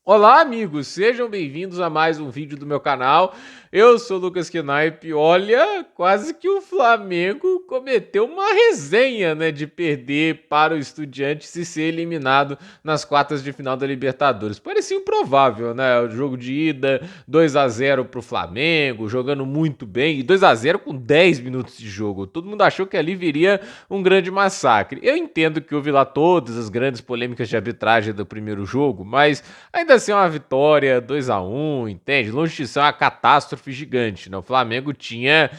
Olá, amigos! Sejam bem-vindos a mais um vídeo do meu canal. Eu sou o Lucas Knipe. Olha, quase que o Flamengo cometeu uma resenha, né, de perder para o Estudiantes e ser eliminado nas quartas de final da Libertadores. Parecia improvável, né? O jogo de ida, 2-0 para o Flamengo, jogando muito bem, e 2-0 com 10 minutos de jogo. Todo mundo achou que ali viria um grande massacre. Eu entendo que houve lá todas as grandes polêmicas de arbitragem do primeiro jogo, mas ainda assim é uma vitória 2-1, entende? Longe de ser uma catástrofe gigante, né? O Flamengo tinha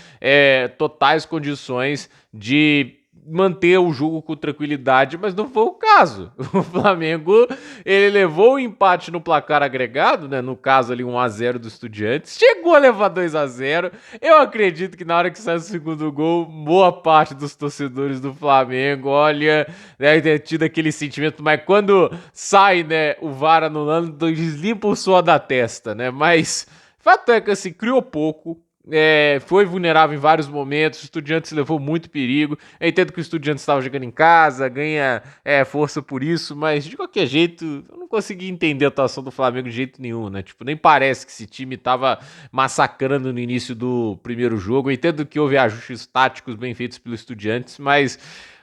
totais condições de manter o jogo com tranquilidade, mas não foi o caso. O Flamengo, ele levou o empate no placar agregado, né? No caso ali 1-0 do Estudiantes, chegou a levar 2-0. Eu acredito que na hora que saiu o segundo gol, boa parte dos torcedores do Flamengo, olha, deve ter tido aquele sentimento, mas quando sai, né, o VAR anulando, eles limpam o suor da testa, né? Mas fato é que assim, criou pouco. Foi vulnerável em vários momentos, o Estudiantes levou muito perigo. Eu entendo que o Estudiantes estava jogando em casa, ganha força por isso, mas de qualquer jeito, eu não consegui entender a atuação do Flamengo de jeito nenhum, né? Tipo, nem parece que esse time estava massacrando no início do primeiro jogo. Eu entendo que houve ajustes táticos bem feitos pelo Estudiantes, mas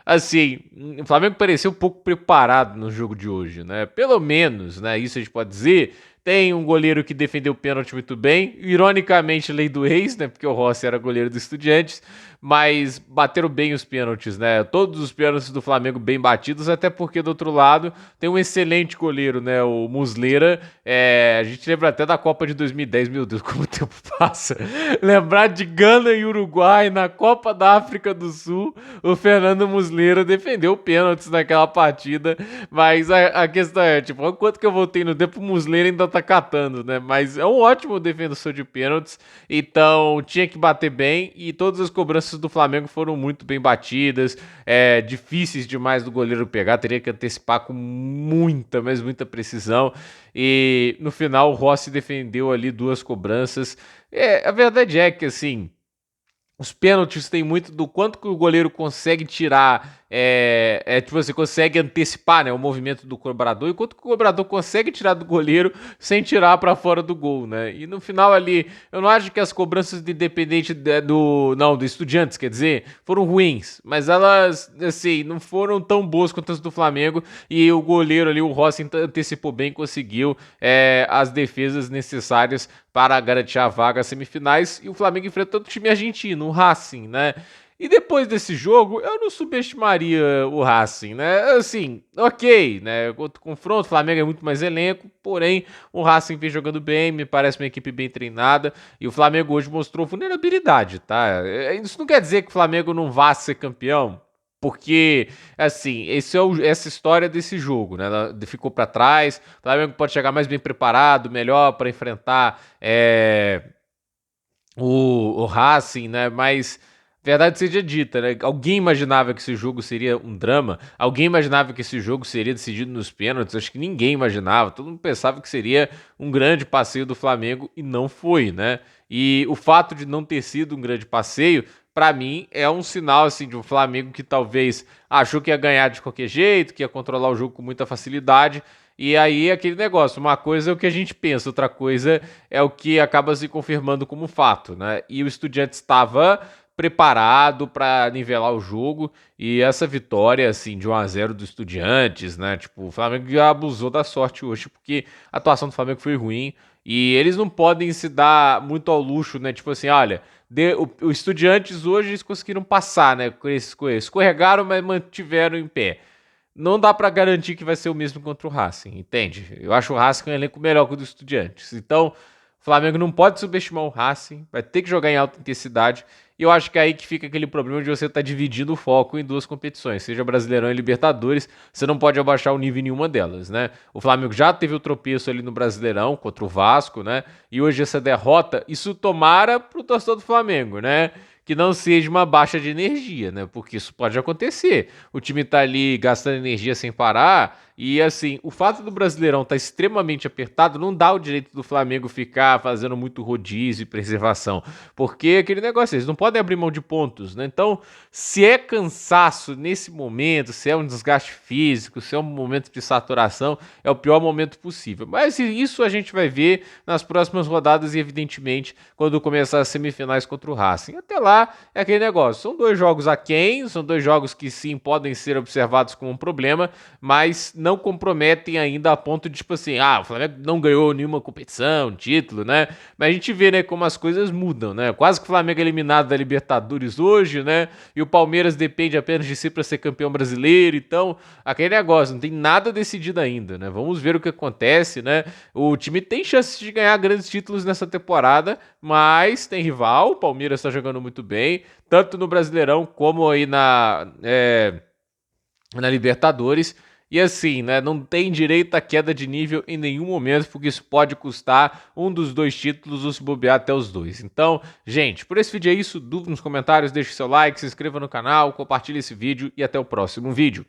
assim, o Flamengo pareceu um pouco preparado no jogo de hoje, né? Pelo menos, né? Isso a gente pode dizer. Tem um goleiro que defendeu o pênalti muito bem, ironicamente, lei do ex, né? Porque o Rossi era goleiro do Estudiantes, mas bateram bem os pênaltis, né? Todos os pênaltis do Flamengo bem batidos, até porque do outro lado tem um excelente goleiro, né? O Muslera. A gente lembra até da Copa de 2010, meu Deus, como o tempo passa. Lembrar de Gana e Uruguai na Copa da África do Sul, o Fernando Muslera defendeu pênaltis naquela partida, mas a questão é, tipo, enquanto que eu voltei no tempo, o Muslera ainda tá catando, né? Mas é um ótimo defensor de pênaltis, então tinha que bater bem e todas as cobranças do Flamengo foram muito bem batidas, difíceis demais do goleiro pegar, teria que antecipar com muita, mas muita precisão. E no final o Rossi defendeu ali duas cobranças. A verdade é que assim, os pênaltis têm muito do quanto que o goleiro consegue tirar, tipo, você consegue antecipar, né, o movimento do cobrador e quanto que o cobrador consegue tirar do goleiro sem tirar para fora do gol, né? E no final ali, eu não acho que as cobranças de Independente do Estudiantes, quer dizer, foram ruins, mas elas, assim, não foram tão boas quanto as do Flamengo e o goleiro ali, o Rossi, antecipou bem, conseguiu as defesas necessárias para garantir a vaga às semifinais, e o Flamengo enfrenta o time argentino, o Racing, né? E depois desse jogo, eu não subestimaria o Racing, né? Assim, ok, né? Outro confronto, o Flamengo é muito mais elenco, porém, o Racing vem jogando bem, me parece uma equipe bem treinada, e o Flamengo hoje mostrou vulnerabilidade, tá? Isso não quer dizer que o Flamengo não vá ser campeão, porque, assim, essa história desse jogo, né? Ela ficou para trás. O Flamengo pode chegar mais bem preparado, melhor para enfrentar o Racing, né? Mas verdade seja dita, né? Alguém imaginava que esse jogo seria um drama? Alguém imaginava que esse jogo seria decidido nos pênaltis? Acho que ninguém imaginava. Todo mundo pensava que seria um grande passeio do Flamengo e não foi, né? E o fato de não ter sido um grande passeio, para mim, é um sinal assim de um Flamengo que talvez achou que ia ganhar de qualquer jeito, que ia controlar o jogo com muita facilidade. E aí aquele negócio, uma coisa é o que a gente pensa, outra coisa é o que acaba se confirmando como fato, né? E o Estudiantes estava preparado para nivelar o jogo e essa vitória assim de 1-0 do Estudiantes, né? Tipo, o Flamengo já abusou da sorte hoje porque a atuação do Flamengo foi ruim e eles não podem se dar muito ao luxo, né? Tipo assim, olha, o Estudiantes hoje eles conseguiram passar, né? Escorregaram, mas mantiveram em pé. Não dá pra garantir que vai ser o mesmo contra o Racing, entende? Eu acho o Racing um elenco melhor que o do Estudiantes. Então, o Flamengo não pode subestimar o Racing, vai ter que jogar em alta intensidade. E eu acho que é aí que fica aquele problema de você estar dividindo o foco em duas competições, seja Brasileirão e Libertadores, você não pode abaixar o nível em nenhuma delas, né? O Flamengo já teve o tropeço ali no Brasileirão contra o Vasco, né? E hoje essa derrota, isso tomara pro torcedor do Flamengo, né? que não seja uma baixa de energia, né? Porque isso pode acontecer. O time tá ali gastando energia sem parar e assim, o fato do Brasileirão estar extremamente apertado não dá o direito do Flamengo ficar fazendo muito rodízio e preservação, porque aquele negócio, eles não podem abrir mão de pontos, né? Então, se é cansaço nesse momento, se é um desgaste físico, se é um momento de saturação, é o pior momento possível. Mas isso a gente vai ver nas próximas rodadas e, evidentemente, quando começar as semifinais contra o Racing. Até lá, é aquele negócio. São 2 jogos aquém, são 2 jogos que sim podem ser observados como um problema, mas não comprometem ainda a ponto de, tipo assim, o Flamengo não ganhou nenhuma competição, título, né? Mas a gente vê, né, como as coisas mudam, né? Quase que o Flamengo é eliminado da Libertadores hoje, né? E o Palmeiras depende apenas de si para ser campeão brasileiro, então, aquele negócio, não tem nada decidido ainda, né? Vamos ver o que acontece, né? O time tem chances de ganhar grandes títulos nessa temporada, mas tem rival, o Palmeiras está jogando muito bem, tanto no Brasileirão como aí na Libertadores. E assim, né, não tem direito à queda de nível em nenhum momento, porque isso pode custar um dos 2 títulos ou se bobear até os 2. Então, gente, por esse vídeo é isso. Dúvida nos comentários, deixe seu like, se inscreva no canal, compartilhe esse vídeo e até o próximo vídeo.